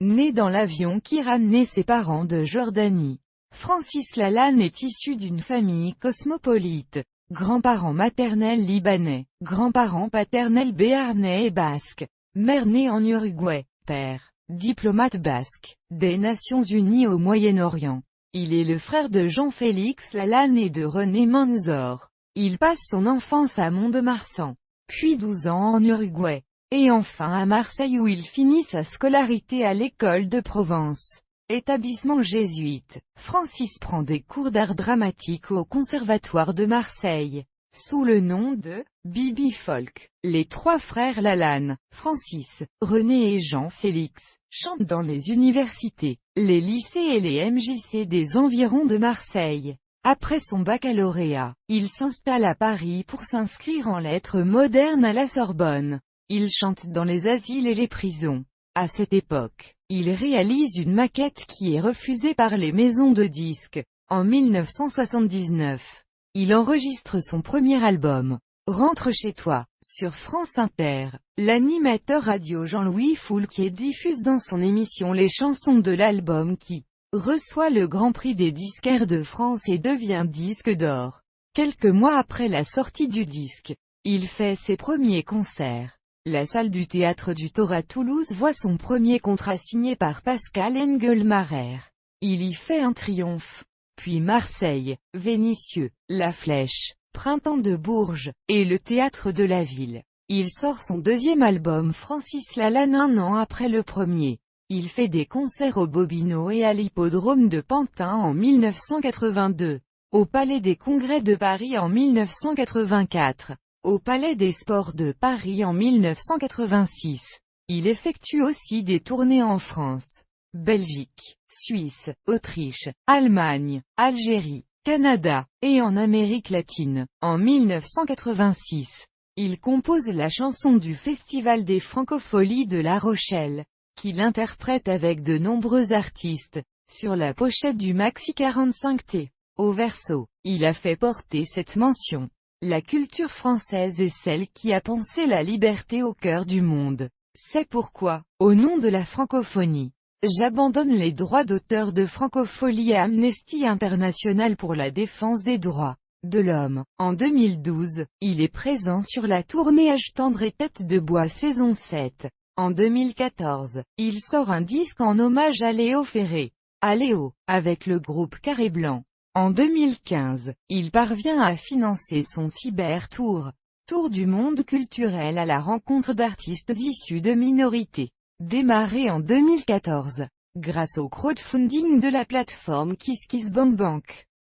né dans l'avion qui ramenait ses parents de Jordanie. Francis Lalanne est issu d'une famille cosmopolite. Grands-parents maternels libanais, grands-parents paternels béarnais et basques, mère née en Uruguay, père, diplomate basque, des Nations Unies au Moyen-Orient. Il est le frère de Jean-Félix Lalanne et de René Manzor. Il passe son enfance à Mont-de-Marsan, puis 12 ans en Uruguay, et enfin à Marseille où il finit sa scolarité à l'école de Provence. Établissement jésuite, Francis prend des cours d'art dramatique au Conservatoire de Marseille, sous le nom de Bibi Folk. Les trois frères Lalanne, Francis, René et Jean-Félix, chantent dans les universités, les lycées et les MJC des environs de Marseille. Après son baccalauréat, il s'installe à Paris pour s'inscrire en lettres modernes à la Sorbonne. Il chante dans les asiles et les prisons. À cette époque, il réalise une maquette qui est refusée par les maisons de disques. En 1979, il enregistre son premier album, Rentre chez toi, sur France Inter. L'animateur radio Jean-Louis Foulquier diffuse dans son émission les chansons de l'album qui reçoit le Grand Prix des disquaires de France et devient disque d'or. Quelques mois après la sortie du disque, il fait ses premiers concerts. La salle du Théâtre du Thor à Toulouse voit son premier contrat signé par Pascal Engelmarer. Il y fait un triomphe. Puis Marseille, Vénissieux, La Flèche, Printemps de Bourges, et le Théâtre de la Ville. Il sort son deuxième album Francis Lalanne un an après le premier. Il fait des concerts au Bobino et à l'Hippodrome de Pantin en 1982, au Palais des Congrès de Paris en 1984, au Palais des Sports de Paris en 1986. Il effectue aussi des tournées en France, Belgique, Suisse, Autriche, Allemagne, Algérie, Canada, et en Amérique latine. En 1986, il compose la chanson du Festival des Francopholies de La Rochelle, qu'il interprète avec de nombreux artistes, sur la pochette du Maxi 45T. Au verso, il a fait porter cette mention. La culture française est celle qui a pensé la liberté au cœur du monde. C'est pourquoi, au nom de la francophonie, j'abandonne les droits d'auteur de Francophonie à Amnesty International pour la défense des droits de l'homme. En 2012, il est présent sur la tournée Âge tendre et Tête de bois saison 7. En 2014, il sort un disque en hommage à Léo Ferré, à Léo, avec le groupe Carré Blanc. En 2015, il parvient à financer son cyber-tour, tour du monde culturel à la rencontre d'artistes issus de minorités. Démarré en 2014, grâce au crowdfunding de la plateforme KissKissBankBank.